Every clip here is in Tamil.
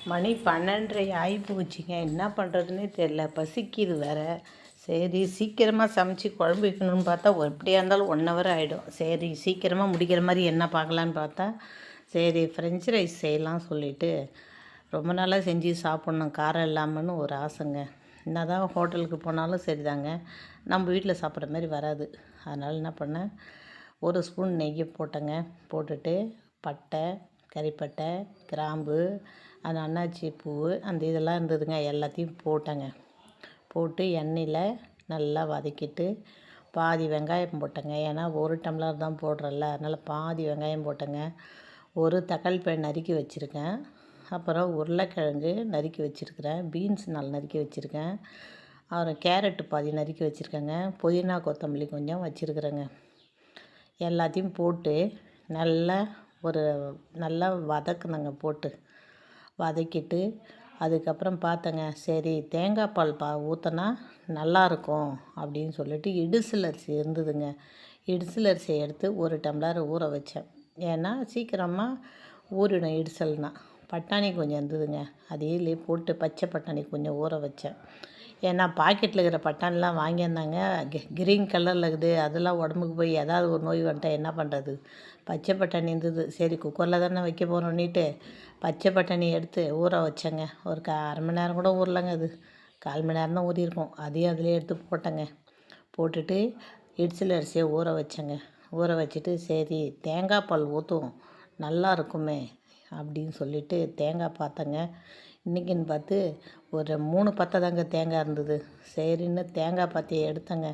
மணி 12:30 ஆகிப்போச்சுங்க. என்ன பண்ணுறதுன்னே தெரில. பசிக்குது வேறு. சரி சீக்கிரமாக சமைச்சு குழம்பு வைக்கணும்னு பார்த்தா எப்படியா இருந்தாலும் 1 ஹவர் ஆகிடும். சரி சீக்கிரமாக முடிக்கிற மாதிரி என்ன பார்க்கலான்னு பார்த்தா சரி ஃப்ரெஞ்ச் ரைஸ் செய்யலாம் சொல்லிவிட்டு ரொம்ப நாளாக செஞ்சு சாப்பிட்ணும் காரம் இல்லாமல்னு ஒரு ஆசைங்க. என்ன தான் ஹோட்டலுக்கு போனாலும் சரிதாங்க, நம்ம வீட்டில் சாப்பிட்ற மாதிரி வராது. அதனால் என்ன பண்ணேன், 1 ஸ்பூன் நெய்யை போட்டேங்க. போட்டுட்டு பட்டை, கறிப்பட்டை, கிராம்பு, அந்த அன்னாச்சி பூ, அந்த இதெல்லாம் இருந்ததுங்க, எல்லாத்தையும் போட்டேங்க. போட்டு எண்ணெயில் நல்லா வதக்கிட்டு பாதி வெங்காயம் போட்டேங்க. ஏன்னா 1 டம்ளர் தான் போடுறேன்ல, அதனால் பாதி வெங்காயம் போட்டேங்க. 1 தக்காளி பழம் நறுக்கி வச்சுருக்கேன். அப்புறம் உருளைக்கிழங்கு நறுக்கி வச்சுருக்கிறேன். பீன்ஸ் 4 நறுக்கி வச்சுருக்கேன். அப்புறம் கேரட்டு பாதி நறுக்கி வச்சுருக்கேங்க. புதினா கொத்தமல்லி கொஞ்சம் வச்சுருக்குறேங்க. எல்லாத்தையும் போட்டு நல்லா நல்லா வதக்குனங்க. போட்டு வதக்கிட்டு அதுக்கப்புறம் பார்த்தேங்க, சரி தேங்காய் பால் ஊற்றினா நல்லாயிருக்கும் அப்படின்னு சொல்லிட்டு இடிசல் அரிசி இருந்ததுங்க. இடிசல் அரிசியை எடுத்து 1 டம்ளர் ஊற வச்சேன். ஏன்னா சீக்கிரமாக ஊறிடும் இடிசல்னால். பட்டாணி கொஞ்சம் இருந்ததுங்க, அதையே போட்டு பச்சை பட்டாணி கொஞ்சம் ஊற வச்சேன். ஏன்னா பாக்கெட்டில் இருக்கிற பட்டாணிலாம் வாங்கியிருந்தாங்க, கிரீன் கலரில் இருக்குது, அதெல்லாம் உடம்புக்கு போய் ஏதாவது ஒரு நோய் வந்துட்டால் என்ன பண்ணுறது. பச்சை பட்டாணி இருந்தது, சரி குக்கரில் தானே வைக்க போகிறோன்னிட்டு பச்சை பட்டாணி எடுத்து ஊற வச்சேங்க. ஒரு அரை மணி நேரம் கூட ஊறலைங்க, அது 1/4 மணி நேரம் தான் ஊறியிருக்கும். அதையும் அதிலே எடுத்து போட்டேங்க. போட்டுட்டு இடிசல் அரிசியை ஊற வச்சேங்க. ஊற வச்சுட்டு சரி தேங்காய் பால் ஊற்றுவோம் நல்லா இருக்குமே அப்படின்னு சொல்லிவிட்டு தேங்காய் பார்த்தேங்க. இன்றைக்கின்னு பார்த்து ஒரு 3 பத்தை தாங்க தேங்காய் இருந்தது. சரின்னு தேங்காய் பத்தையை எடுத்தேங்க.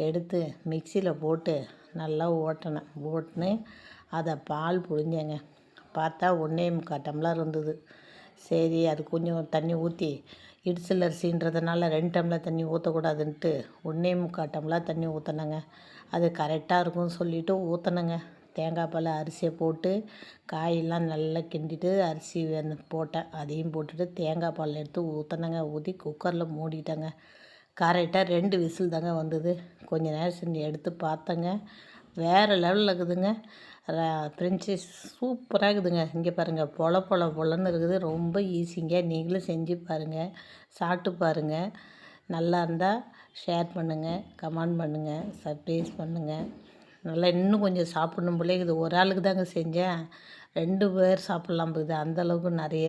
எடுத்து மிக்சியில் போட்டு நல்லா ஓட்டினு அதை பால் புழிஞ்சேங்க. பார்த்தா 1.25 டம்ளர் இருந்தது. சரி அது கொஞ்சம் தண்ணி ஊற்றி, இடிசல் அரிசின்றதுனால 2 டம்ளர் தண்ணி ஊற்றக்கூடாதுன்ட்டு 1.25 டம்ளர் தண்ணி ஊற்றினேங்க. அது கரெக்டாக இருக்கும்னு சொல்லிவிட்டு ஊற்றினேங்க. தேங்காய் பால் அரிசியை போட்டு காயெல்லாம் நல்லா கிண்டிட்டு அரிசி போட்டேன். அதையும் போட்டுட்டு தேங்காய் பால் எடுத்து ஊற்றினேங்க. ஊற்றி குக்கரில் மூடிட்டேங்க. கரெக்டாக 2 விசில் தாங்க வந்தது. கொஞ்சம் நேரம் செஞ்சு எடுத்து பார்த்தேங்க, வேறு லெவலில் இருக்குதுங்க. ஃப்ரெஞ்சு சூப்பராக இருக்குதுங்க. இங்கே பாருங்கள், பொலன்னு இருக்குது. ரொம்ப ஈஸிங்க. நீங்களும் செஞ்சு பாருங்கள், சாப்பிட்டு பாருங்கள். நல்லா இருந்தால் ஷேர் பண்ணுங்கள், கமெண்ட் பண்ணுங்கள், சர்ப்ரைஸ் பண்ணுங்கள். நல்லா இன்னும் கொஞ்சம் சாப்பிட்ணும் போலே இருக்குது. ஒரு ஆளுக்கு தாங்க செஞ்சேன், 2 பேர் சாப்பிட்லாம் போகுது, அந்தளவுக்கு நிறைய